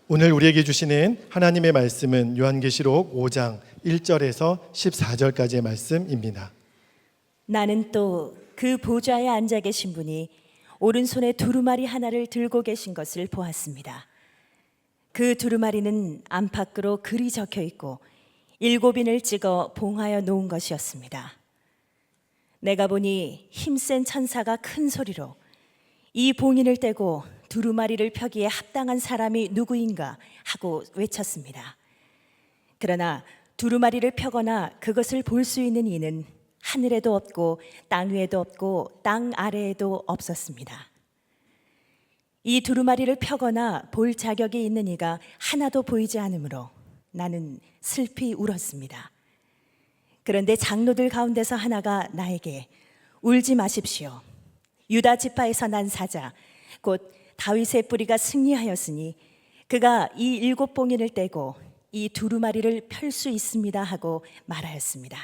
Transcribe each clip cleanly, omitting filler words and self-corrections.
오늘 우리에게 주시는 하나님의 말씀은 요한계시록 5장 1절에서 14절까지의 말씀입니다. 나는 또 그 보좌에 앉아 계신 분이 오른손에 두루마리 하나를 들고 계신 것을 보았습니다. 그 두루마리는 안팎으로 글이 적혀 있고 7인을 찍어 봉하여 놓은 것이었습니다. 내가 보니 힘센 천사가 큰 소리로 이 봉인을 떼고 두루마리를 펴기에 합당한 사람이 누구인가 하고 외쳤습니다. 그러나 두루마리를 펴거나 그것을 볼 수 있는 이는 하늘에도 없고 땅 위에도 없고 땅 아래에도 없었습니다. 이 두루마리를 펴거나 볼 자격이 있는 이가 하나도 보이지 않으므로 나는 슬피 울었습니다. 그런데 장로들 가운데서 하나가 나에게 울지 마십시오. 유다 지파에서 난 사자 곧 다윗의 뿌리가 승리하였으니 그가 이 7봉인을 떼고 이 두루마리를 펼 수 있습니다 하고 말하였습니다.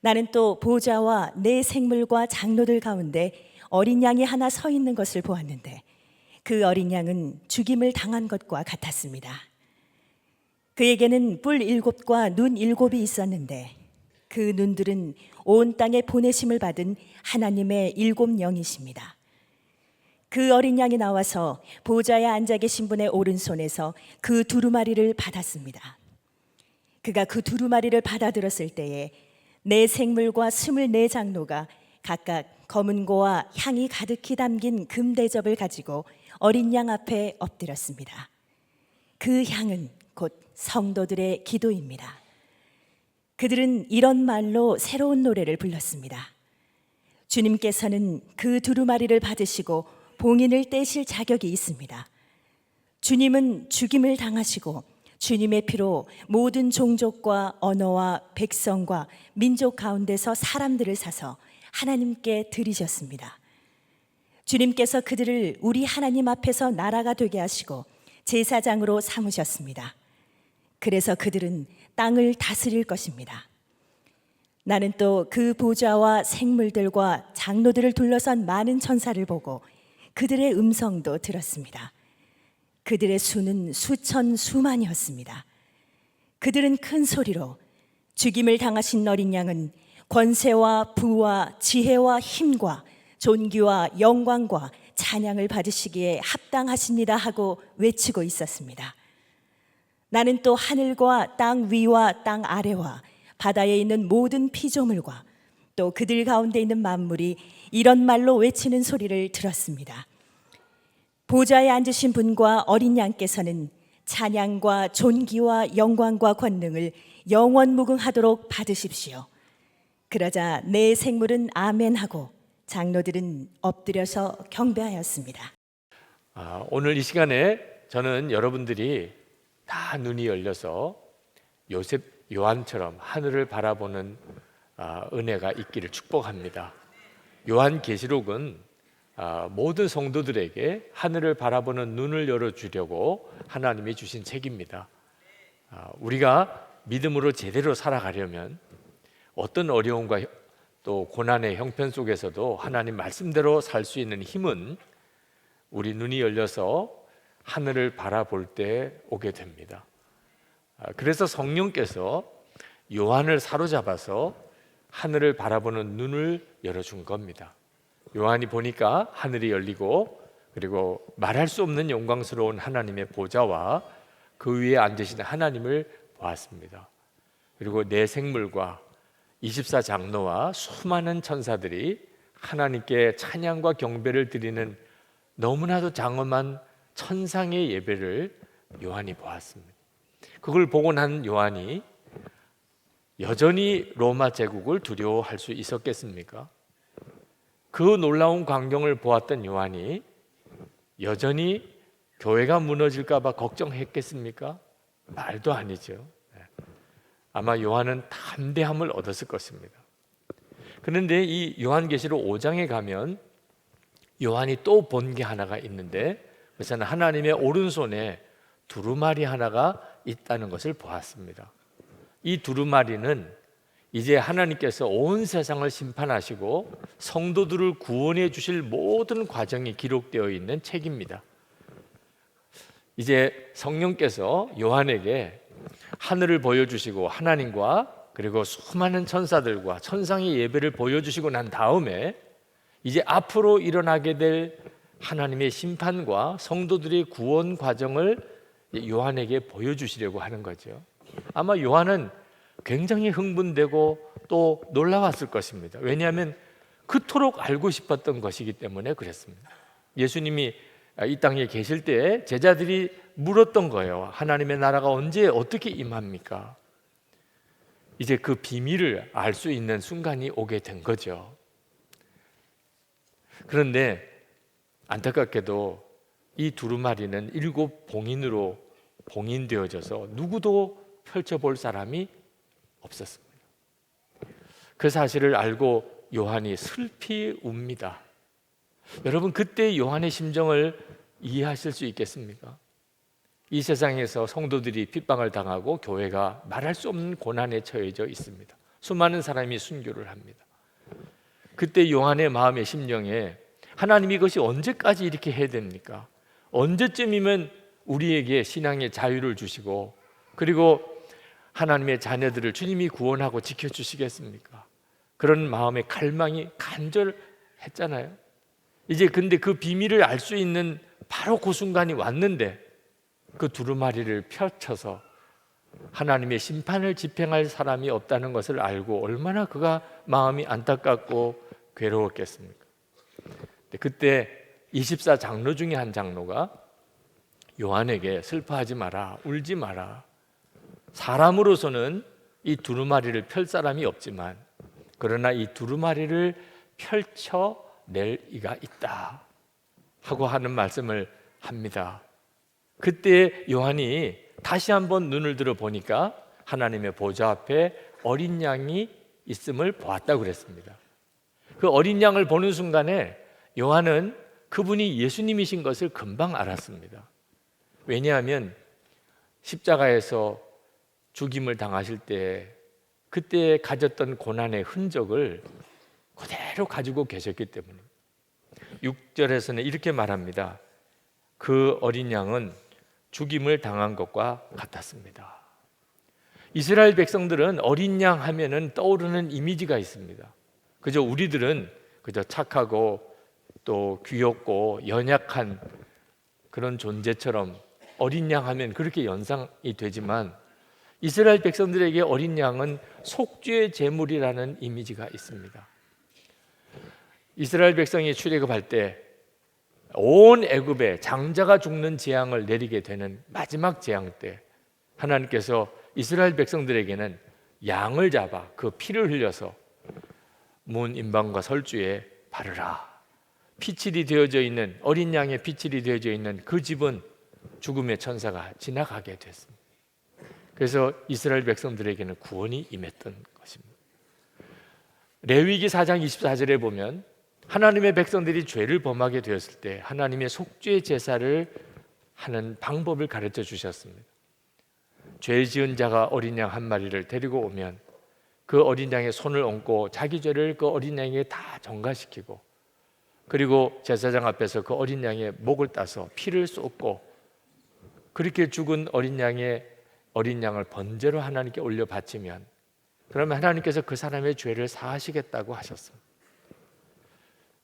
나는 또 보좌와 네 생물과 장로들 가운데 어린 양이 하나 서 있는 것을 보았는데 그 어린 양은 죽임을 당한 것과 같았습니다. 그에게는 뿔 7과 눈 7이 있었는데 그 눈들은 온 땅에 보내심을 받은 하나님의 7 영이십니다. 그 어린 양이 나와서 보좌에 앉아 계신 분의 오른손에서 그 두루마리를 받았습니다. 그가 그 두루마리를 받아들었을 때에 네 생물과 24 장로가 각각 검은 고와 향이 가득히 담긴 금 대접을 가지고 어린 양 앞에 엎드렸습니다. 그 향은 곧 성도들의 기도입니다. 그들은 이런 말로 새로운 노래를 불렀습니다. 주님께서는 그 두루마리를 받으시고 봉인을 떼실 자격이 있습니다. 주님은 죽임을 당하시고 주님의 피로 모든 종족과 언어와 백성과 민족 가운데서 사람들을 사서 하나님께 드리셨습니다. 주님께서 그들을 우리 하나님 앞에서 나라가 되게 하시고 제사장으로 삼으셨습니다. 그래서 그들은 땅을 다스릴 것입니다. 나는 또 그 보좌와 생물들과 장로들을 둘러선 많은 천사를 보고 그들의 음성도 들었습니다. 그들의 수는 수천 수만이었습니다. 그들은 큰 소리로 죽임을 당하신 어린 양은 권세와 부와 지혜와 힘과 존귀와 영광과 찬양을 받으시기에 합당하십니다 하고 외치고 있었습니다. 나는 또 하늘과 땅 위와 땅 아래와 바다에 있는 모든 피조물과 또 그들 가운데 있는 만물이 이런 말로 외치는 소리를 들었습니다. 보좌에 앉으신 분과 어린 양께서는 찬양과 존귀와 영광과 권능을 영원무궁하도록 받으십시오. 그러자 네 생물은 아멘하고 장로들은 엎드려서 경배하였습니다. 오늘 이 시간에 저는 여러분들이 다 눈이 열려서 요한처럼 하늘을 바라보는 은혜가 있기를 축복합니다. 요한계시록은 모든 성도들에게 하늘을 바라보는 눈을 열어주려고 하나님이 주신 책입니다. 우리가 믿음으로 제대로 살아가려면 어떤 어려움과 또 고난의 형편 속에서도 하나님 말씀대로 살 수 있는 힘은 우리 눈이 열려서 하늘을 바라볼 때 오게 됩니다. 그래서 성령께서 요한을 사로잡아서 하늘을 바라보는 눈을 열어준 겁니다. 요한이 보니까 하늘이 열리고 그리고 말할 수 없는 영광스러운 하나님의 보좌와 그 위에 앉으신 하나님을 보았습니다. 그리고 네 생물과 24 장로와 수많은 천사들이 하나님께 찬양과 경배를 드리는 너무나도 장엄한 천상의 예배를 요한이 보았습니다. 그걸 보고 난 요한이 여전히 로마 제국을 두려워할 수 있었겠습니까? 그 놀라운 광경을 보았던 요한이 여전히 교회가 무너질까 봐 걱정했겠습니까? 말도 아니죠. 아마 요한은 담대함을 얻었을 것입니다. 그런데 이 요한계시록 5장에 가면 요한이 또 본 게 하나가 있는데 그것은 하나님의 오른손에 두루마리 하나가 있다는 것을 보았습니다. 이 두루마리는 이제 하나님께서 온 세상을 심판하시고 성도들을 구원해 주실 모든 과정이 기록되어 있는 책입니다. 이제 성령께서 요한에게 하늘을 보여주시고 하나님과 그리고 수많은 천사들과 천상의 예배를 보여주시고 난 다음에 이제 앞으로 일어나게 될 하나님의 심판과 성도들의 구원 과정을 요한에게 보여주시려고 하는 거죠. 아마 요한은 굉장히 흥분되고 또 놀라웠을 것입니다. 왜냐하면 그토록 알고 싶었던 것이기 때문에 그랬습니다. 예수님이 이 땅에 계실 때 제자들이 물었던 거예요. 하나님의 나라가 언제 어떻게 임합니까? 이제 그 비밀을 알 수 있는 순간이 오게 된 거죠. 그런데 안타깝게도 이 두루마리는 7 봉인으로 봉인되어져서 누구도 펼쳐볼 사람이 없었습니다. 그 사실을 알고 요한이 슬피 웁니다. 여러분, 그때 요한의 심정을 이해하실 수 있겠습니까? 이 세상에서 성도들이 핍박을 당하고 교회가 말할 수 없는 고난에 처해져 있습니다. 수많은 사람이 순교를 합니다. 그때 요한의 마음의 심정에 하나님이 이것이 언제까지 이렇게 해야 됩니까? 언제쯤이면 우리에게 신앙의 자유를 주시고 그리고 하나님의 자녀들을 주님이 구원하고 지켜주시겠습니까? 그런 마음의 갈망이 간절했잖아요. 이제 근데 그 비밀을 알 수 있는 바로 그 순간이 왔는데 그 두루마리를 펼쳐서 하나님의 심판을 집행할 사람이 없다는 것을 알고 얼마나 그가 마음이 안타깝고 괴로웠겠습니까? 그때 24장로 중에 한 장로가 요한에게 슬퍼하지 마라, 울지 마라. 사람으로서는 이 두루마리를 펼 사람이 없지만 그러나 이 두루마리를 펼쳐낼 이가 있다 하고 하는 말씀을 합니다. 그때 요한이 다시 한번 눈을 들어 보니까 하나님의 보좌 앞에 어린 양이 있음을 보았다고 그랬습니다. 그 어린 양을 보는 순간에 요한은 그분이 예수님이신 것을 금방 알았습니다. 왜냐하면 십자가에서 죽임을 당하실 때 그때 가졌던 고난의 흔적을 그대로 가지고 계셨기 때문에 6절에서는 이렇게 말합니다. 그 어린 양은 죽임을 당한 것과 같았습니다. 이스라엘 백성들은 어린 양 하면은 떠오르는 이미지가 있습니다. 그저 우리들은 그저 착하고 또 귀엽고 연약한 그런 존재처럼 어린 양 하면 그렇게 연상이 되지만 이스라엘 백성들에게 어린 양은 속죄의 제물이라는 이미지가 있습니다. 이스라엘 백성이 출애굽할 때 온 애굽에 장자가 죽는 재앙을 내리게 되는 마지막 재앙 때 하나님께서 이스라엘 백성들에게는 양을 잡아 그 피를 흘려서 문 임방과 설주에 바르라. 피칠이 되어져 있는 어린 양의 피칠이 되어져 있는 그 집은 죽음의 천사가 지나가게 됐습니다. 그래서 이스라엘 백성들에게는 구원이 임했던 것입니다. 레위기 4장 24절에 보면 하나님의 백성들이 죄를 범하게 되었을 때 하나님의 속죄 제사를 하는 방법을 가르쳐 주셨습니다. 죄 지은 자가 어린 양 한 마리를 데리고 오면 그 어린 양의 손을 얹고 자기 죄를 그 어린 양에게 다 전가시키고 그리고 제사장 앞에서 그 어린 양의 목을 따서 피를 쏟고 그렇게 죽은 어린 양을 번제로 하나님께 올려 바치면 그러면 하나님께서 그 사람의 죄를 사하시겠다고 하셨습니다.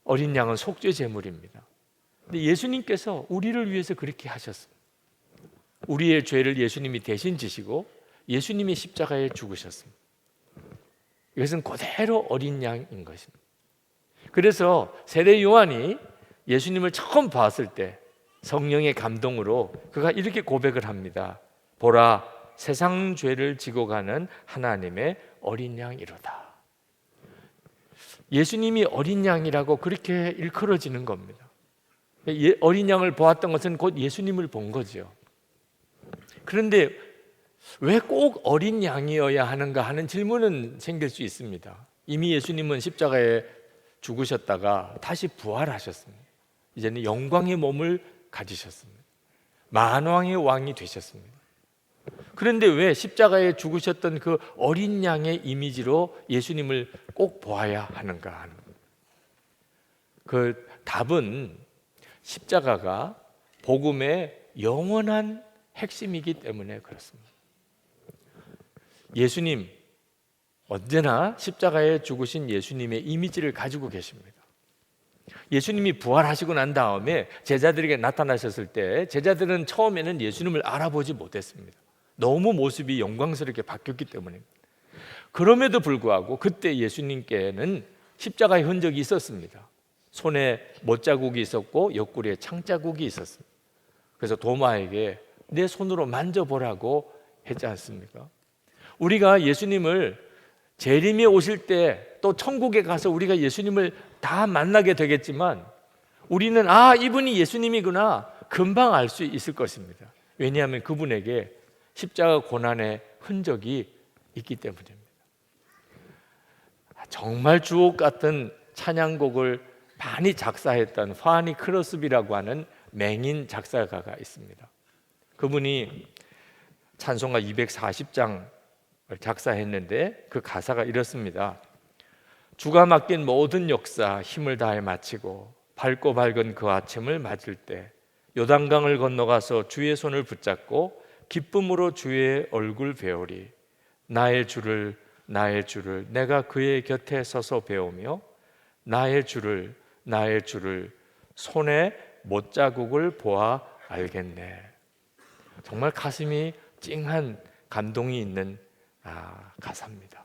어린 양은 속죄 제물입니다. 근데 예수님께서 우리를 위해서 그렇게 하셨습니다. 우리의 죄를 예수님이 대신 지시고 예수님이 십자가에 죽으셨습니다. 이것은 그대로 어린 양인 것입니다. 그래서 세례 요한이 예수님을 처음 봤을 때 성령의 감동으로 그가 이렇게 고백을 합니다. 보라, 세상 죄를 지고 가는 하나님의 어린 양이로다. 예수님이 어린 양이라고 그렇게 일컬어지는 겁니다. 어린 양을 보았던 것은 곧 예수님을 본 거죠. 그런데 왜 꼭 어린 양이어야 하는가 하는 질문은 생길 수 있습니다. 이미 예수님은 십자가에 죽으셨다가 다시 부활하셨습니다. 이제는 영광의 몸을 가지셨습니다. 만왕의 왕이 되셨습니다. 그런데 왜 십자가에 죽으셨던 그 어린 양의 이미지로 예수님을 꼭 보아야 하는가 하는 그 답은 십자가가 복음의 영원한 핵심이기 때문에 그렇습니다. 예수님, 언제나 십자가에 죽으신 예수님의 이미지를 가지고 계십니다. 예수님이 부활하시고 난 다음에 제자들에게 나타나셨을 때 제자들은 처음에는 예수님을 알아보지 못했습니다. 너무 모습이 영광스럽게 바뀌었기 때문입니다. 그럼에도 불구하고 그때 예수님께는 십자가의 흔적이 있었습니다. 손에 못자국이 있었고 옆구리에 창자국이 있었습니다. 그래서 도마에게 내 손으로 만져보라고 했지 않습니까? 우리가 예수님을 재림에 오실 때 또 천국에 가서 우리가 예수님을 다 만나게 되겠지만 우리는 이분이 예수님이구나 금방 알 수 있을 것입니다. 왜냐하면 그분에게 십자가 고난의 흔적이 있기 때문입니다. 정말 주옥 같은 찬양곡을 많이 작사했던 화니 크로스비라고 하는 맹인 작사가가 있습니다. 그분이 찬송가 240장을 작사했는데 그 가사가 이렇습니다. 주가 맡긴 모든 역사 힘을 다해 마치고 밝고 밝은 그 아침을 맞을 때 요단강을 건너가서 주의 손을 붙잡고 기쁨으로 주의 얼굴 배우리. 나의 주를 내가 그의 곁에 서서 배우며 나의 주를 손에 못자국을 보아 알겠네. 정말 가슴이 찡한 감동이 있는 가사입니다.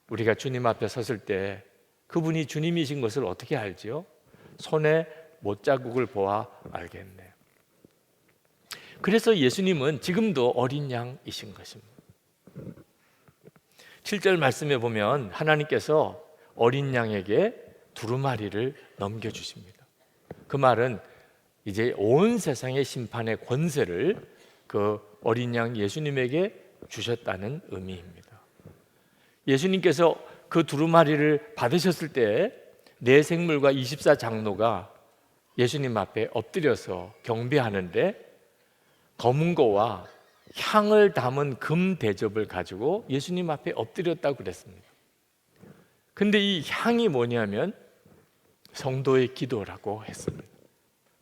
우리가 주님 앞에 섰을 때 그분이 주님이신 것을 어떻게 알지요? 손에 못자국을 보아 알겠네. 그래서 예수님은 지금도 어린 양이신 것입니다. 7절 말씀에 보면 하나님께서 어린 양에게 두루마리를 넘겨주십니다. 그 말은 이제 온 세상의 심판의 권세를 그 어린 양 예수님에게 주셨다는 의미입니다. 예수님께서 그 두루마리를 받으셨을 때 네 생물과 24장로가 예수님 앞에 엎드려서 경배하는데 검은 거와 향을 담은 금 대접을 가지고 예수님 앞에 엎드렸다고 그랬습니다. 근데 이 향이 뭐냐면 성도의 기도라고 했습니다.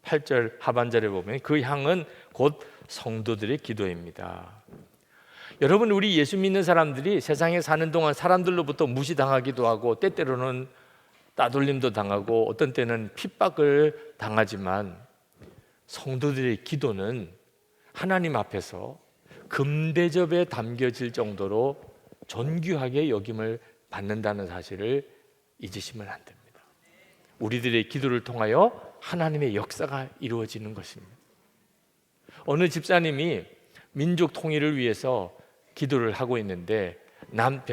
8절 하반절에 보면 그 향은 곧 성도들의 기도입니다. 여러분, 우리 예수 믿는 사람들이 세상에 사는 동안 사람들로부터 무시당하기도 하고 때때로는 따돌림도 당하고 어떤 때는 핍박을 당하지만 성도들의 기도는 하나님 앞에서 금대접에 담겨질 정도로 존귀하게 여김을 받는다는 사실을 잊으시면 안 됩니다. 우리들의 기도를 통하여 하나님의 역사가 이루어지는 것입니다. 어느 집사님이 민족 통일을 위해서 기도를 하고 있는데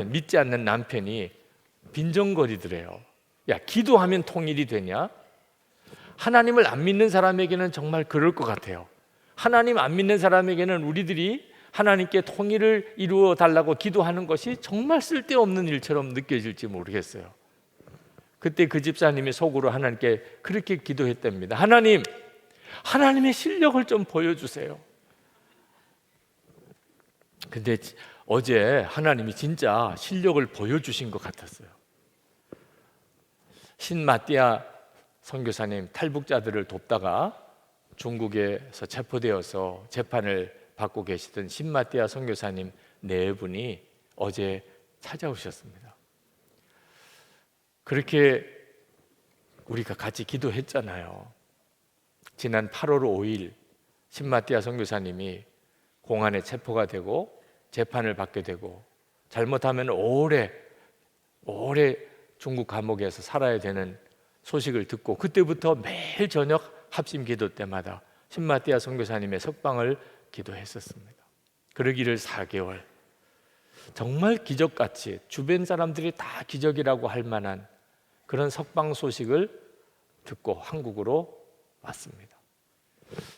믿지 않는 남편이 빈정거리더래요. 야, 기도하면 통일이 되냐? 하나님을 안 믿는 사람에게는 정말 그럴 것 같아요. 하나님 안 믿는 사람에게는 우리들이 하나님께 통일을 이루어 달라고 기도하는 것이 정말 쓸데없는 일처럼 느껴질지 모르겠어요. 그때 그 집사님이 속으로 하나님께 그렇게 기도했답니다. 하나님, 하나님의 실력을 좀 보여주세요. 근데 어제 하나님이 진짜 실력을 보여주신 것 같았어요. 신마띠아 선교사님 탈북자들을 돕다가 중국에서 체포되어서 재판을 받고 계시던 신마띠아 선교사님 네 분이 어제 찾아오셨습니다. 그렇게 우리가 같이 기도했잖아요. 지난 8월 5일 신마띠아 선교사님이 공안에 체포가 되고 재판을 받게 되고 잘못하면 오래 중국 감옥에서 살아야 되는 소식을 듣고 그때부터 매일 저녁 합심 기도 때마다 신마띠아 선교사님의 석방을 기도했었습니다. 그러기를 4개월, 정말 기적같이 주변 사람들이 다 기적이라고 할 만한 그런 석방 소식을 듣고 한국으로 왔습니다.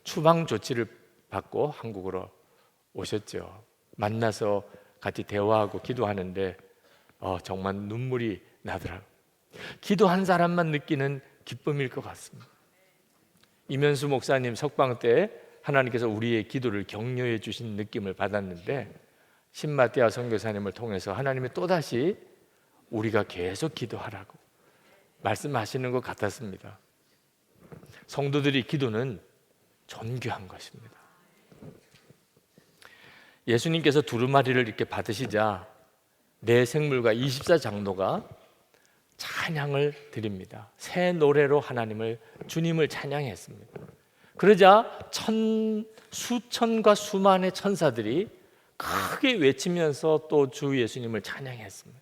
추방 조치를 받고 한국으로 오셨죠. 만나서 같이 대화하고 기도하는데 정말 눈물이 나더라고요. 기도한 사람만 느끼는 기쁨일 것 같습니다. 이면수 목사님 석방 때 하나님께서 우리의 기도를 격려해 주신 느낌을 받았는데 신마띠아 선교사님을 통해서 하나님이 또다시 우리가 계속 기도하라고 말씀하시는 것 같았습니다. 성도들의 기도는 존귀한 것입니다. 예수님께서 두루마리를 이렇게 받으시자 내 생물과 24장로가 찬양을 드립니다. 새 노래로 주님을 찬양했습니다. 그러자 수천과 수만의 천사들이 크게 외치면서 또 주 예수님을 찬양했습니다.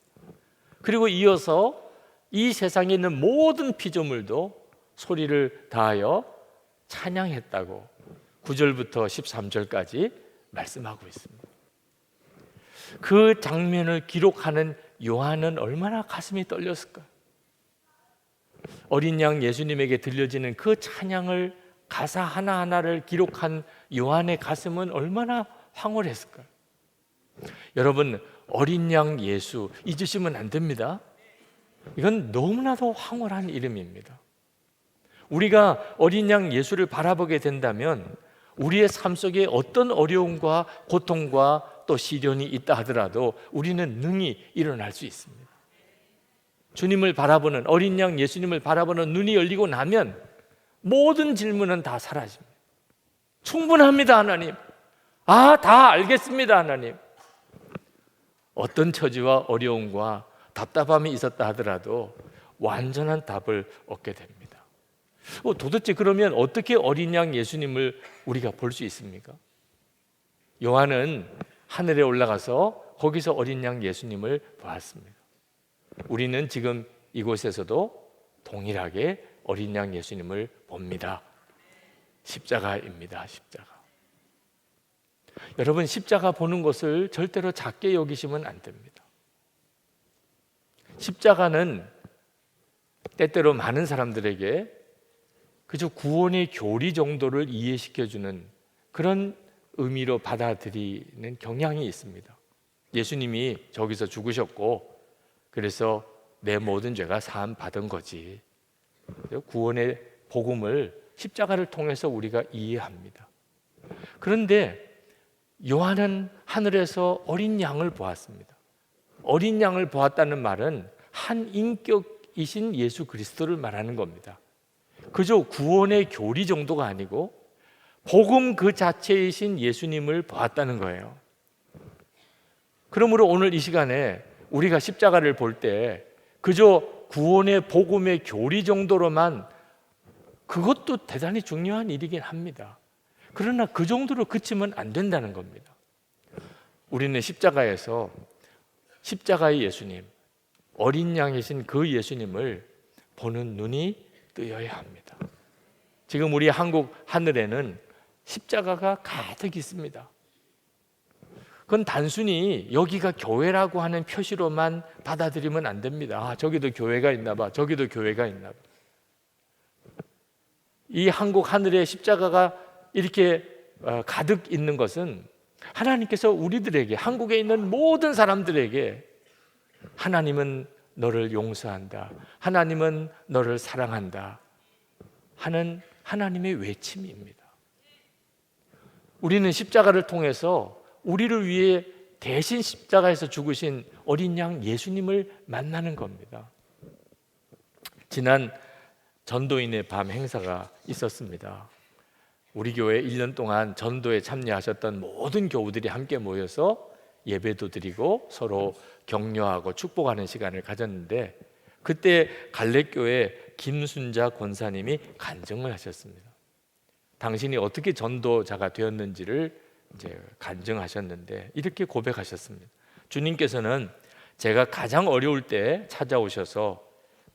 그리고 이어서 이 세상에 있는 모든 피조물도 소리를 다하여 찬양했다고 9절부터 13절까지 말씀하고 있습니다. 그 장면을 기록하는 요한은 얼마나 가슴이 떨렸을까? 어린 양 예수님에게 들려지는 그 찬양을 가사 하나하나를 기록한 요한의 가슴은 얼마나 황홀했을까? 여러분, 어린 양 예수 잊으시면 안 됩니다. 이건 너무나도 황홀한 이름입니다. 우리가 어린 양 예수를 바라보게 된다면 우리의 삶 속에 어떤 어려움과 고통과 또 시련이 있다 하더라도 우리는 능히 일어날 수 있습니다. 주님을 바라보는, 어린 양 예수님을 바라보는 눈이 열리고 나면 모든 질문은 다 사라집니다. 충분합니다, 하나님. 다 알겠습니다, 하나님. 어떤 처지와 어려움과 답답함이 있었다 하더라도 완전한 답을 얻게 됩니다. 도대체 그러면 어떻게 어린 양 예수님을 우리가 볼 수 있습니까? 요한은 하늘에 올라가서 거기서 어린 양 예수님을 보았습니다. 우리는 지금 이곳에서도 동일하게 어린 양 예수님을 봅니다. 십자가입니다. 십자가. 여러분, 십자가 보는 것을 절대로 작게 여기시면 안 됩니다. 십자가는 때때로 많은 사람들에게 그저 구원의 교리 정도를 이해시켜주는 그런 의미로 받아들이는 경향이 있습니다. 예수님이 저기서 죽으셨고 그래서 내 모든 죄가 사함 받은 거지. 구원의 복음을 십자가를 통해서 우리가 이해합니다. 그런데 요한은 하늘에서 어린 양을 보았습니다. 어린 양을 보았다는 말은 한 인격이신 예수 그리스도를 말하는 겁니다. 그저 구원의 교리 정도가 아니고 복음 그 자체이신 예수님을 보았다는 거예요. 그러므로 오늘 이 시간에 우리가 십자가를 볼 때 그저 구원의 복음의 교리 정도로만, 그것도 대단히 중요한 일이긴 합니다. 그러나 그 정도로 그치면 안 된다는 겁니다. 우리는 십자가에서 십자가의 예수님, 어린 양이신 그 예수님을 보는 눈이 뜨여야 합니다. 지금 우리 한국 하늘에는 십자가가 가득 있습니다. 그건 단순히 여기가 교회라고 하는 표시로만 받아들이면 안 됩니다. 저기도 교회가 있나 봐, 저기도 교회가 있나 봐. 이 한국 하늘에 십자가가 이렇게 가득 있는 것은 하나님께서 우리들에게, 한국에 있는 모든 사람들에게 하나님은 너를 용서한다, 하나님은 너를 사랑한다 하는 하나님의 외침입니다. 우리는 십자가를 통해서 우리를 위해 대신 십자가에서 죽으신 어린 양 예수님을 만나는 겁니다. 지난 전도인의 밤 행사가 있었습니다. 우리 교회 1년 동안 전도에 참여하셨던 모든 교우들이 함께 모여서 예배도 드리고 서로 격려하고 축복하는 시간을 가졌는데, 그때 갈렙교회 김순자 권사님이 간증을 하셨습니다. 당신이 어떻게 전도자가 되었는지를 이제 간증하셨는데 이렇게 고백하셨습니다. 주님께서는 제가 가장 어려울 때 찾아오셔서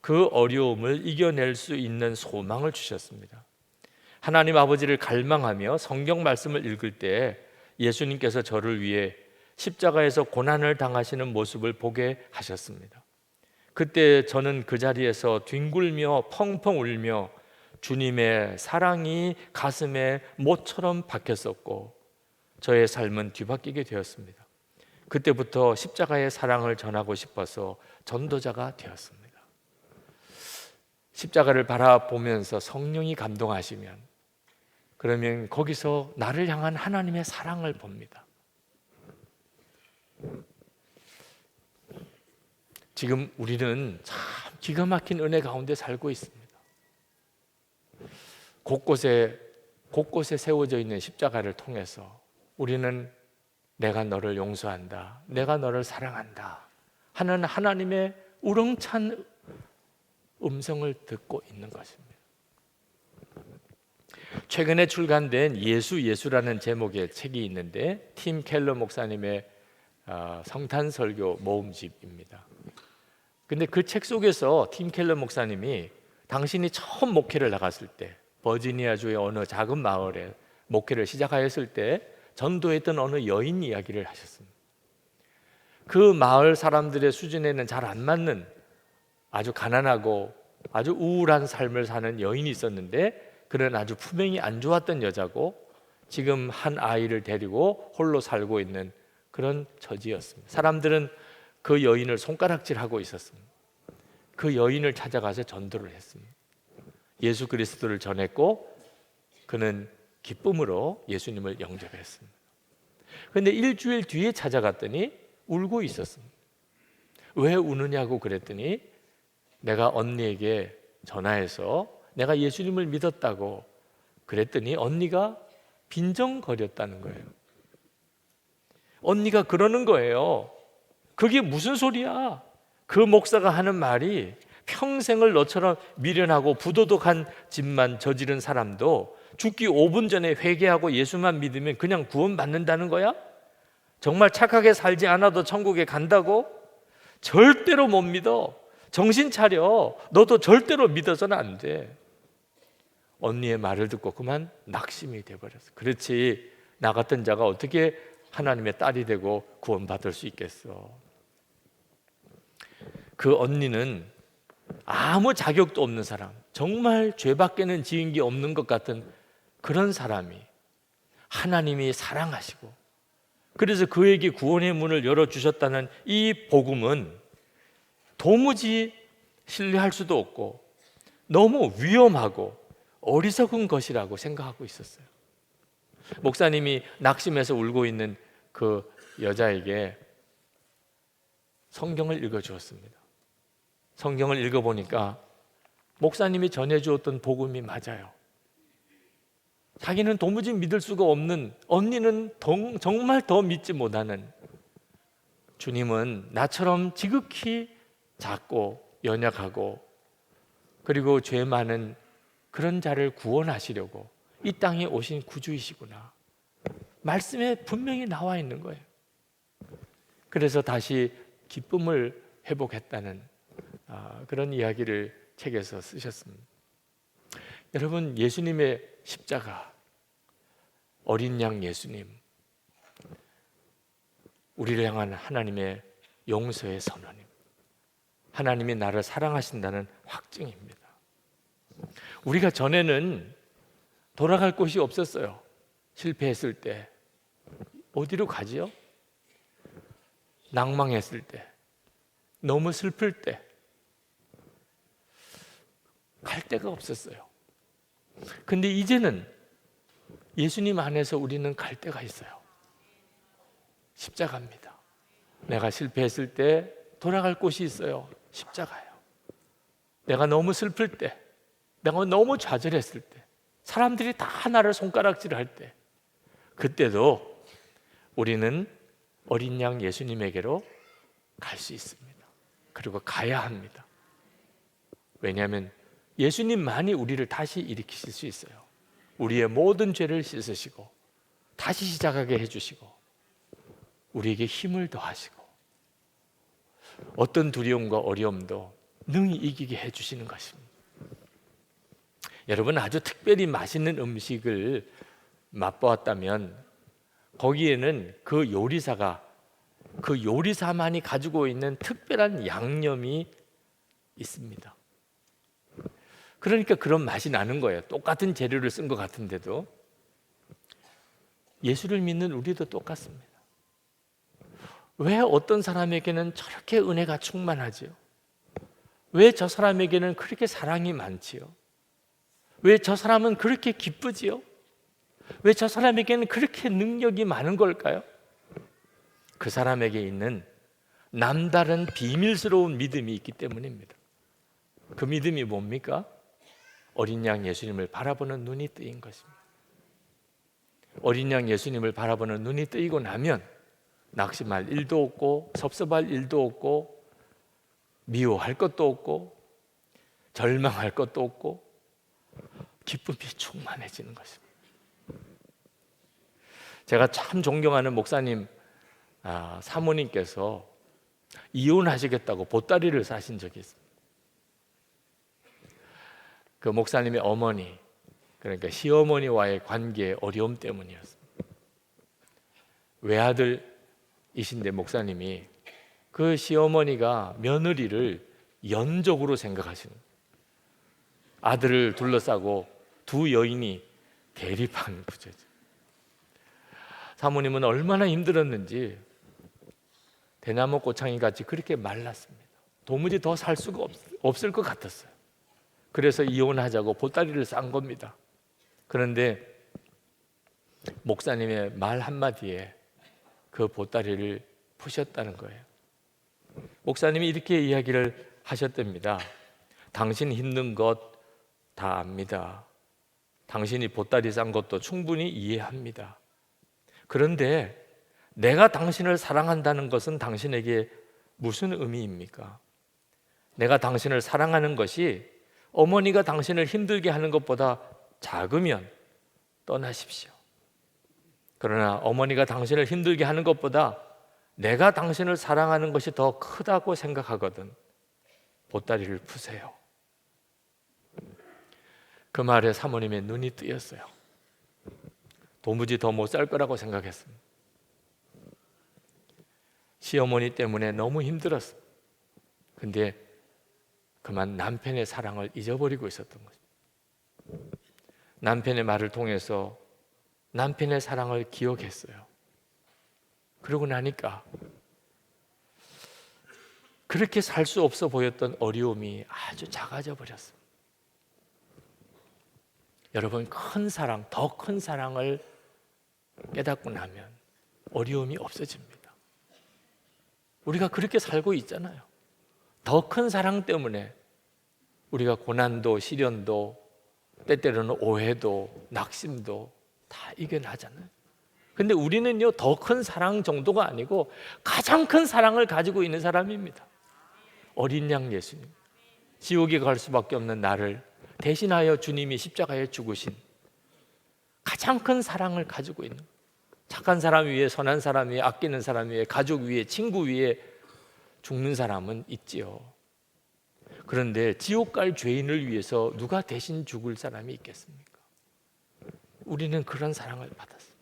그 어려움을 이겨낼 수 있는 소망을 주셨습니다. 하나님 아버지를 갈망하며 성경 말씀을 읽을 때 예수님께서 저를 위해 십자가에서 고난을 당하시는 모습을 보게 하셨습니다. 그때 저는 그 자리에서 뒹굴며 펑펑 울며 주님의 사랑이 가슴에 못처럼 박혔었고 저의 삶은 뒤바뀌게 되었습니다. 그때부터 십자가의 사랑을 전하고 싶어서 전도자가 되었습니다. 십자가를 바라보면서 성령이 감동하시면, 그러면 거기서 나를 향한 하나님의 사랑을 봅니다. 지금 우리는 참 기가 막힌 은혜 가운데 살고 있습니다. 곳곳에 곳곳에 세워져 있는 십자가를 통해서 우리는 내가 너를 용서한다, 내가 너를 사랑한다 하는 하나님의 우렁찬 음성을 듣고 있는 것입니다. 최근에 출간된 예수라는 제목의 책이 있는데 팀 켈러 목사님의 성탄설교 모음집입니다. 근데 그 책 속에서 팀 켈러 목사님이 당신이 처음 목회를 나갔을 때 버지니아주의 어느 작은 마을에 목회를 시작하였을 때 전도했던 어느 여인 이야기를 하셨습니다. 그 마을 사람들의 수준에는 잘 안 맞는 아주 가난하고 아주 우울한 삶을 사는 여인이 있었는데 그는 아주 품행이 안 좋았던 여자고 지금 한 아이를 데리고 홀로 살고 있는 그런 처지였습니다. 사람들은 그 여인을 손가락질하고 있었습니다. 그 여인을 찾아가서 전도를 했습니다. 예수 그리스도를 전했고 그는 기쁨으로 예수님을 영접했습니다. 그런데 일주일 뒤에 찾아갔더니 울고 있었습니다. 왜 우느냐고 그랬더니 내가 언니에게 전화해서 내가 예수님을 믿었다고 그랬더니 언니가 빈정거렸다는 거예요. 언니가 그러는 거예요. 그게 무슨 소리야? 그 목사가 하는 말이 평생을 너처럼 미련하고 부도덕한 짓만 저지른 사람도 죽기 5분 전에 회개하고 예수만 믿으면 그냥 구원받는다는 거야? 정말 착하게 살지 않아도 천국에 간다고? 절대로 못 믿어. 정신 차려. 너도 절대로 믿어서는 안 돼. 언니의 말을 듣고 그만 낙심이 돼버렸어. 그렇지, 나 같은 자가 어떻게 하나님의 딸이 되고 구원받을 수 있겠어. 그 언니는 아무 자격도 없는 사람, 정말 죄밖에는 지은 게 없는 것 같은 그런 사람이 하나님이 사랑하시고 그래서 그에게 구원의 문을 열어주셨다는 이 복음은 도무지 신뢰할 수도 없고 너무 위험하고 어리석은 것이라고 생각하고 있었어요. 목사님이 낙심해서 울고 있는 그 여자에게 성경을 읽어주었습니다. 성경을 읽어보니까 목사님이 전해주었던 복음이 맞아요. 자기는 도무지 믿을 수가 없는, 언니는 정말 더 믿지 못하는, 주님은 나처럼 지극히 작고 연약하고 그리고 죄 많은 그런 자를 구원하시려고 이 땅에 오신 구주이시구나. 말씀에 분명히 나와 있는 거예요. 그래서 다시 기쁨을 회복했다는 그런 이야기를 책에서 쓰셨습니다. 여러분, 예수님의 십자가, 어린 양 예수님, 우리를 향한 하나님의 용서의 선언입니다. 하나님이 나를 사랑하신다는 확증입니다. 우리가 전에는 돌아갈 곳이 없었어요. 실패했을 때 어디로 가지요? 낭망했을 때, 너무 슬플 때 갈 데가 없었어요. 근데 이제는 예수님 안에서 우리는 갈 데가 있어요. 십자가입니다. 내가 실패했을 때 돌아갈 곳이 있어요. 십자가예요. 내가 너무 슬플 때, 내가 너무 좌절했을 때, 사람들이 다 나를 손가락질할 때, 그때도 우리는 어린 양 예수님에게로 갈 수 있습니다. 그리고 가야 합니다. 왜냐하면 예수님만이 우리를 다시 일으키실 수 있어요. 우리의 모든 죄를 씻으시고 다시 시작하게 해주시고 우리에게 힘을 더하시고 어떤 두려움과 어려움도 능히 이기게 해주시는 것입니다. 여러분, 아주 특별히 맛있는 음식을 맛보았다면 거기에는 그 요리사가 그 요리사만이 가지고 있는 특별한 양념이 있습니다. 그러니까 그런 맛이 나는 거예요. 똑같은 재료를 쓴 것 같은데도. 예수를 믿는 우리도 똑같습니다. 왜 어떤 사람에게는 저렇게 은혜가 충만하지요? 왜 저 사람에게는 그렇게 사랑이 많지요? 왜 저 사람은 그렇게 기쁘지요? 왜 저 사람에게는 그렇게 능력이 많은 걸까요? 그 사람에게 있는 남다른 비밀스러운 믿음이 있기 때문입니다. 그 믿음이 뭡니까? 어린 양 예수님을 바라보는 눈이 뜨인 것입니다. 어린 양 예수님을 바라보는 눈이 뜨이고 나면 낙심할 일도 없고 섭섭할 일도 없고 미워할 것도 없고 절망할 것도 없고 기쁨이 충만해지는 것입니다. 제가 참 존경하는 목사님 사모님께서 이혼하시겠다고 보따리를 싸신 적이 있습니다. 그 목사님의 어머니, 그러니까 시어머니와의 관계의 어려움 때문이었습니다. 외아들이신데 목사님이 그 시어머니가 며느리를 연족으로 생각하시는 거예요. 아들을 둘러싸고 두 여인이 대립하는 구조죠. 사모님은 얼마나 힘들었는지 대나무 꽃창이 같이 그렇게 말랐습니다. 도무지 더 살 수가 없을 것 같았어요. 그래서 이혼하자고 보따리를 싼 겁니다. 그런데 목사님의 말 한마디에 그 보따리를 푸셨다는 거예요. 목사님이 이렇게 이야기를 하셨답니다. 당신 힘든 것 다 압니다. 당신이 보따리 싼 것도 충분히 이해합니다. 그런데 내가 당신을 사랑한다는 것은 당신에게 무슨 의미입니까? 내가 당신을 사랑하는 것이 어머니가 당신을 힘들게 하는 것보다 작으면 떠나십시오. 그러나 어머니가 당신을 힘들게 하는 것보다 내가 당신을 사랑하는 것이 더 크다고 생각하거든 보따리를 푸세요. 그 말에 사모님의 눈이 뜨였어요. 도무지 더 못 살 거라고 생각했습니다. 시어머니 때문에 너무 힘들었어요. 근데 그만 남편의 사랑을 잊어버리고 있었던 거죠. 남편의 말을 통해서 남편의 사랑을 기억했어요. 그러고 나니까 그렇게 살 수 없어 보였던 어려움이 아주 작아져 버렸습니다. 여러분, 큰 사랑, 더 큰 사랑을 깨닫고 나면 어려움이 없어집니다. 우리가 그렇게 살고 있잖아요. 더 큰 사랑 때문에 우리가 고난도 시련도 때때로는 오해도 낙심도 다 이겨나잖아요. 근데 우리는요, 더 큰 사랑 정도가 아니고 가장 큰 사랑을 가지고 있는 사람입니다. 어린 양 예수님, 지옥에 갈 수밖에 없는 나를 대신하여 주님이 십자가에 죽으신 가장 큰 사랑을 가지고 있는, 착한 사람 위에, 선한 사람 위에, 아끼는 사람 위에, 가족 위에, 친구 위에 죽는 사람은 있지요. 그런데 지옥 갈 죄인을 위해서 누가 대신 죽을 사람이 있겠습니까? 우리는 그런 사랑을 받았어요.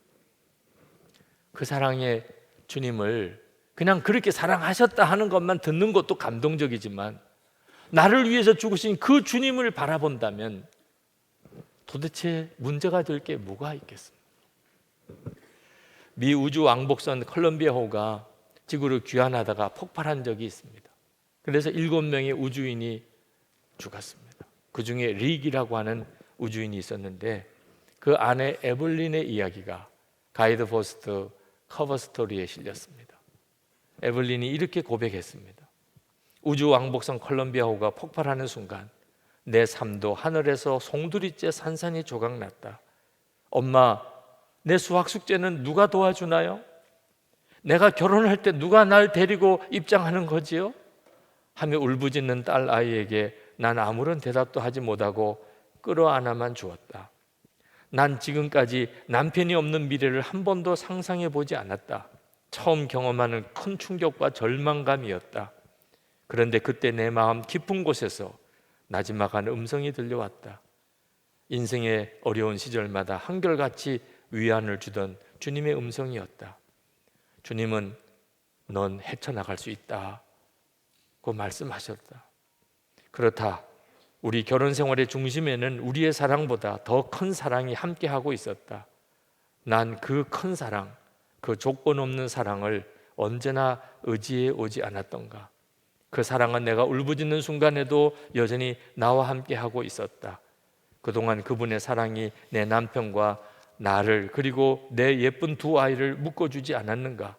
그 사랑의 주님을 그냥 그렇게 사랑하셨다 하는 것만 듣는 것도 감동적이지만 나를 위해서 죽으신 그 주님을 바라본다면 도대체 문제가 될 게 뭐가 있겠습니까? 미 우주 왕복선 콜럼비아호가 지구를 귀환하다가 폭발한 적이 있습니다. 그래서 7명의 우주인이 죽었습니다. 그 중에 릭이라고 하는 우주인이 있었는데 그 아내 에블린의 이야기가 가이드 포스트 커버 스토리에 실렸습니다. 에블린이 이렇게 고백했습니다. 우주 왕복선 콜럼비아호가 폭발하는 순간 내 삶도 하늘에서 송두리째 산산이 조각났다. 엄마, 내 수학 숙제는 누가 도와주나요? 내가 결혼할 때 누가 날 데리고 입장하는 거지요? 하며 울부짖는 딸 아이에게 난 아무런 대답도 하지 못하고 끌어안아만 주었다. 난 지금까지 남편이 없는 미래를 한 번도 상상해 보지 않았다. 처음 경험하는 큰 충격과 절망감이었다. 그런데 그때 내 마음 깊은 곳에서 나지막한 음성이 들려왔다. 인생의 어려운 시절마다 한결같이 위안을 주던 주님의 음성이었다. 주님은 넌 헤쳐나갈 수 있다고 말씀하셨다. 그렇다. 우리 결혼 생활의 중심에는 우리의 사랑보다 더 큰 사랑이 함께하고 있었다. 난 그 큰 사랑, 그 조건 없는 사랑을 언제나 의지해 오지 않았던가. 그 사랑은 내가 울부짖는 순간에도 여전히 나와 함께하고 있었다. 그동안 그분의 사랑이 내 남편과 나를 그리고 내 예쁜 두 아이를 묶어주지 않았는가?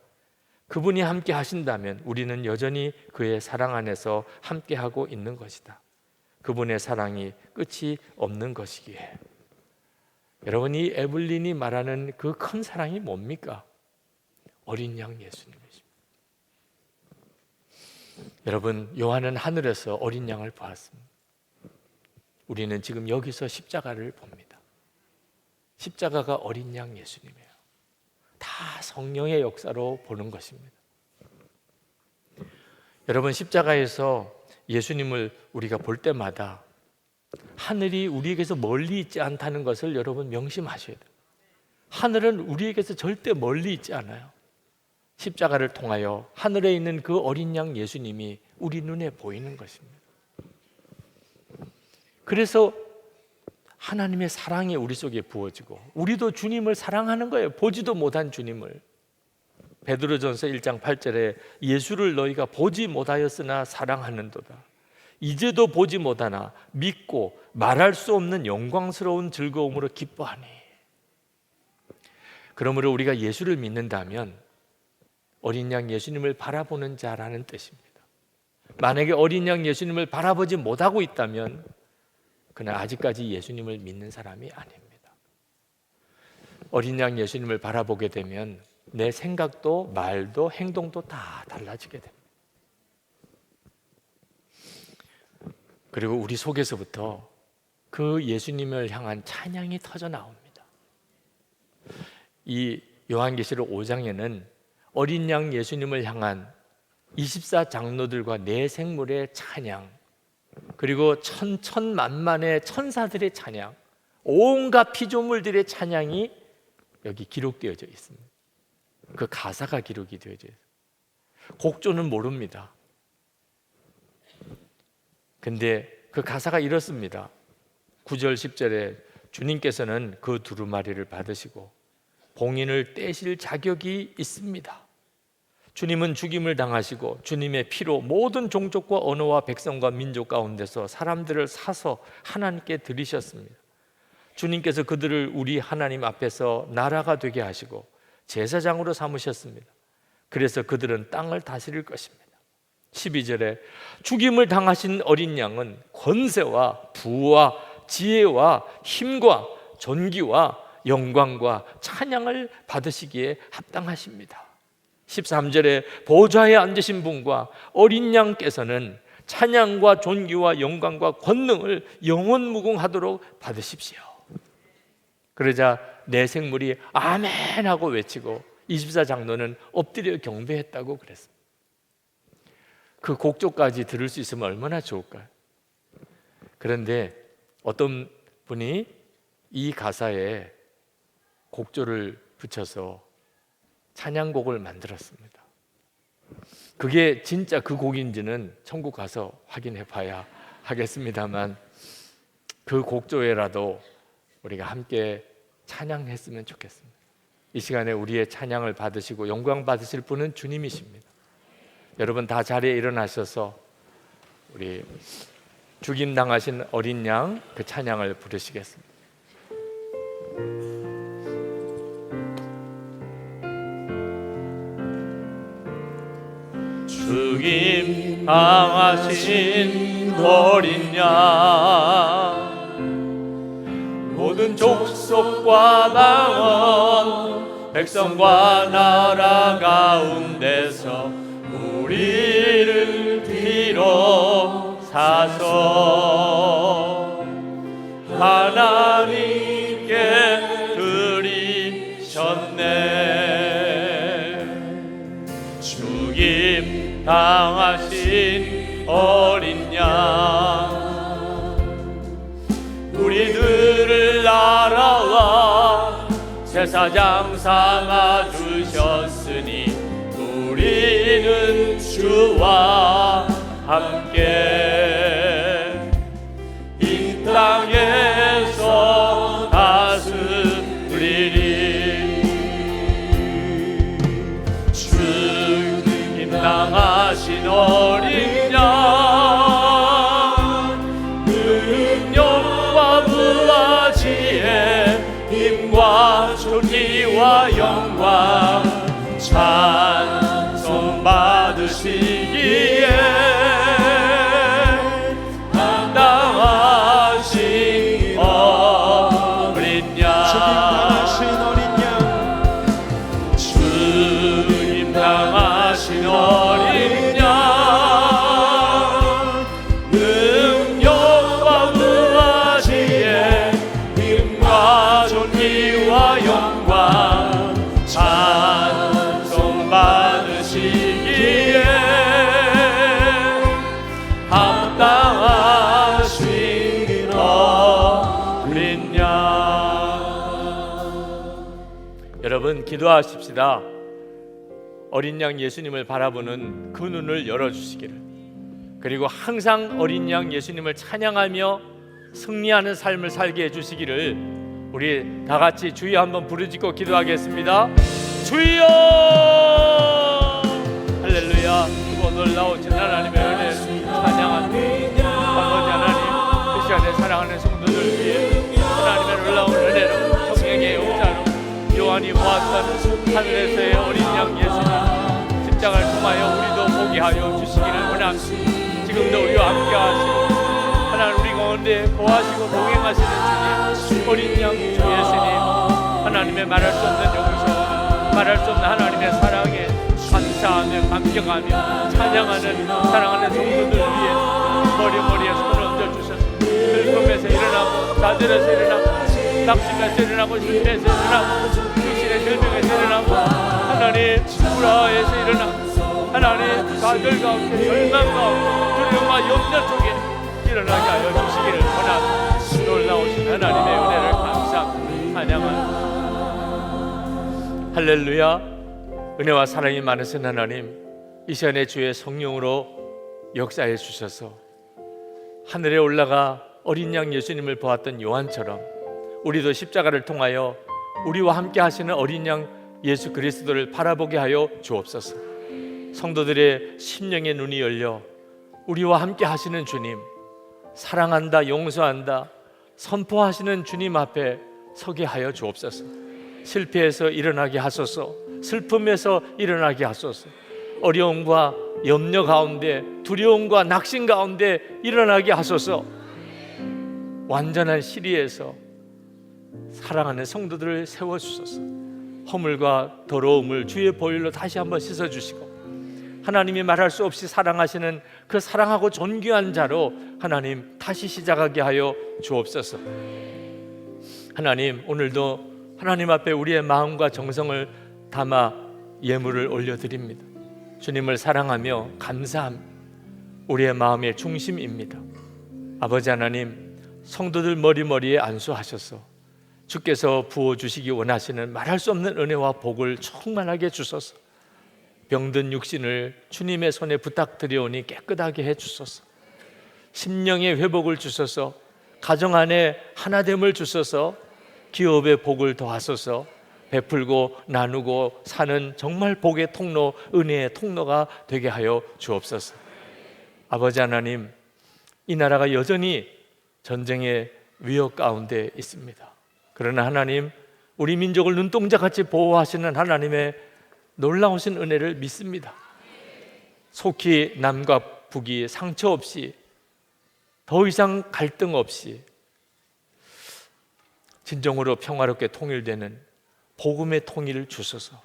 그분이 함께 하신다면 우리는 여전히 그의 사랑 안에서 함께하고 있는 것이다. 그분의 사랑이 끝이 없는 것이기에 여러분, 이 에블린이 말하는 그 큰 사랑이 뭡니까? 어린 양 예수님이십니다. 여러분, 요한은 하늘에서 어린 양을 보았습니다. 우리는 지금 여기서 십자가를 봅니다. 십자가가 어린 양 예수님이에요. 다 성령의 역사로 보는 것입니다. 여러분, 십자가에서 예수님을 우리가 볼 때마다 하늘이 우리에게서 멀리 있지 않다는 것을 여러분 명심하셔야 돼요. 하늘은 우리에게서 절대 멀리 있지 않아요. 십자가를 통하여 하늘에 있는 그 어린 양 예수님이 우리 눈에 보이는 것입니다. 그래서 하나님의 사랑이 우리 속에 부어지고 우리도 주님을 사랑하는 거예요. 보지도 못한 주님을. 베드로전서 1장 8절에 예수를 너희가 보지 못하였으나 사랑하는도다. 이제도 보지 못하나 믿고 말할 수 없는 영광스러운 즐거움으로 기뻐하니. 그러므로 우리가 예수를 믿는다면 어린 양 예수님을 바라보는 자라는 뜻입니다. 만약에 어린 양 예수님을 바라보지 못하고 있다면 그는 아직까지 예수님을 믿는 사람이 아닙니다. 어린 양 예수님을 바라보게 되면 내 생각도 말도 행동도 다 달라지게 됩니다. 그리고 우리 속에서부터 그 예수님을 향한 찬양이 터져 나옵니다. 이 요한계시록 5장에는 어린 양 예수님을 향한 24장로들과 네 생물의 찬양, 그리고 천천만만의 천사들의 찬양, 온갖 피조물들의 찬양이 여기 기록되어져 있습니다. 그 가사가 기록이 되어져 있어요. 곡조는 모릅니다. 근데 그 가사가 이렇습니다. 9절 10절에 주님께서는 그 두루마리를 받으시고 봉인을 떼실 자격이 있습니다. 주님은 죽임을 당하시고 주님의 피로 모든 종족과 언어와 백성과 민족 가운데서 사람들을 사서 하나님께 드리셨습니다. 주님께서 그들을 우리 하나님 앞에서 나라가 되게 하시고 제사장으로 삼으셨습니다. 그래서 그들은 땅을 다스릴 것입니다. 12절에 죽임을 당하신 어린 양은 권세와 부와 지혜와 힘과 존귀와 영광과 찬양을 받으시기에 합당하십니다. 13절에 보좌에 앉으신 분과 어린 양께서는 찬양과 존귀와 영광과 권능을 영원무궁하도록 받으십시오. 그러자 네 생물이 아멘 하고 외치고 24장로는 엎드려 경배했다고 그랬습니다. 그 곡조까지 들을 수 있으면 얼마나 좋을까요? 그런데 어떤 분이 이 가사에 곡조를 붙여서 찬양곡을 만들었습니다. 그게 진짜 그 곡인지는 천국 가서 확인해 봐야 하겠습니다만 그 곡조에라도 우리가 함께 찬양했으면 좋겠습니다. 이 시간에 우리의 찬양을 받으시고 영광 받으실 분은 주님이십니다. 여러분 다 자리에 일어나셔서 우리 죽임 당하신 어린 양 그 찬양을 부르시겠습니다. 죽임 당하신 어린 양 모든 족속과 방언 백성과 나라 가운데서 우리를 뒤로 사서 하나님께 드리셨네. 죽임 당하신 어린 양 우리들을 알아와 제사장 삼아 주셨으니 우리는 주와 함께 이 땅에서 다스리리. 죽임 당하신 어린 양 능력과 부와 지혜 힘과 존귀와 영광 찬송 받으시기에 합당하신 어린 양 위와 영광 찬송 받으시기에 합당하신 어린 양. 여러분 기도하십시다. 어린 양 예수님을 바라보는 그 눈을 열어주시기를, 그리고 항상 어린 양 예수님을 찬양하며 승리하는 삶을 살게 해주시기를 우리 다 같이 주여 한번 부르짖고 기도하겠습니다. 주여! 할렐루야. 그리고 놀라우신 하나님의 은혜 찬양합니다. 아버지 하나님, 이 시간에 사랑하는 성도들 위해 하나님의 놀라운 은혜로 성령의 용자로 요한이 보았던 하늘에서의 어린 양 예수님 십자가를 통하여 우리도 보게 하여 주시기를 원합니다. 지금도 우리와 함께 하시고 하나님 우리 가운데 보호하시고 동행하시는 주님, 어린 양 주 예수님, 하나님의 말할 수 없는 용서, 말할 수 없는 하나님의 사랑에 감사하며 감격하며 찬양하는 사랑하는 성도들 위해 머리에 손을 얹어주셔서 슬픔에서 일어나고 좌절에서 일어나고 낙심에서 일어나고 실패에서 일어나고 육신의 질병에서 일어나고 하나님 불화에서 일어나고 하나님 좌절 가운데 절망 가운데 두려움과 염려 속에 일어나게 하여 주시기를 원합니다. 놀라우신 하나님의 은혜를 감사합니다. 찬양합니다. 할렐루야. 은혜와 사랑이 많으신 하나님, 이 시간에 주의 성령으로 역사해 주셔서 하늘에 올라가 어린 양 예수님을 보았던 요한처럼 우리도 십자가를 통하여 우리와 함께 하시는 어린 양 예수 그리스도를 바라보게 하여 주옵소서. 성도들의 심령의 눈이 열려 우리와 함께 하시는 주님, 사랑한다, 용서한다, 선포하시는 주님 앞에 서게 하여 주옵소서. 실패에서 일어나게 하소서. 슬픔에서 일어나게 하소서. 어려움과 염려 가운데, 두려움과 낙심 가운데 일어나게 하소서. 완전한 시리에서 사랑하는 성도들을 세워주소서. 허물과 더러움을 주의 보혈로 다시 한번 씻어주시고 하나님이 말할 수 없이 사랑하시는 그 사랑하고 존귀한 자로 하나님 다시 시작하게 하여 주옵소서. 하나님, 오늘도 하나님 앞에 우리의 마음과 정성을 담아 예물을 올려드립니다. 주님을 사랑하며 감사함 우리의 마음의 중심입니다. 아버지 하나님, 성도들 머리머리에 안수하셔서 주께서 부어주시기 원하시는 말할 수 없는 은혜와 복을 충만하게 주소서. 병든 육신을 주님의 손에 부탁드리오니 깨끗하게 해주소서. 심령의 회복을 주소서. 가정 안에 하나됨을 주소서. 기업의 복을 더하소서. 베풀고 나누고 사는 정말 복의 통로, 은혜의 통로가 되게 하여 주옵소서. 아버지 하나님, 이 나라가 여전히 전쟁의 위협 가운데 있습니다. 그러나 하나님, 우리 민족을 눈동자같이 보호하시는 하나님의 놀라우신 은혜를 믿습니다. 속히 남과 북이 상처 없이, 더 이상 갈등 없이 진정으로 평화롭게 통일되는 복음의 통일을 주소서.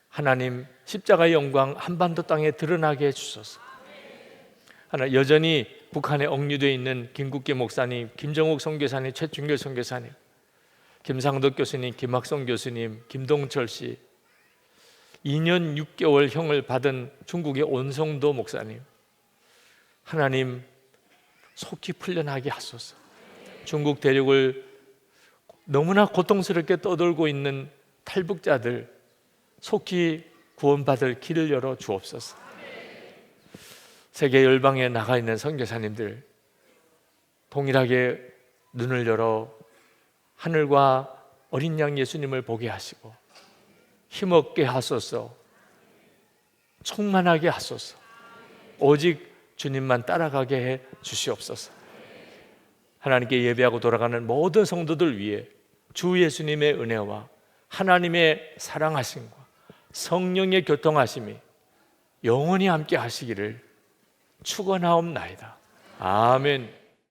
하나님, 십자가의 영광 한반도 땅에 드러나게 해주소서. 하나, 여전히 북한에 억류되어 있는 김국기 목사님, 김정욱 선교사님, 최준결 선교사님, 김상덕 교수님, 김학성 교수님, 김동철 씨, 2년 6개월 형을 받은 중국의 온성도 목사님, 하나님 속히 풀려나게 하소서. 중국 대륙을 너무나 고통스럽게 떠돌고 있는 탈북자들 속히 구원받을 길을 열어 주옵소서. 세계 열방에 나가 있는 선교사님들 동일하게 눈을 열어 하늘과 어린 양 예수님을 보게 하시고 힘없게 하소서. 충만하게 하소서. 오직 주님만 따라가게 해 주시옵소서. 하나님께 예배하고 돌아가는 모든 성도들 위해 주 예수님의 은혜와 하나님의 사랑하심과 성령의 교통하심이 영원히 함께 하시기를 축원하옵나이다. 아멘.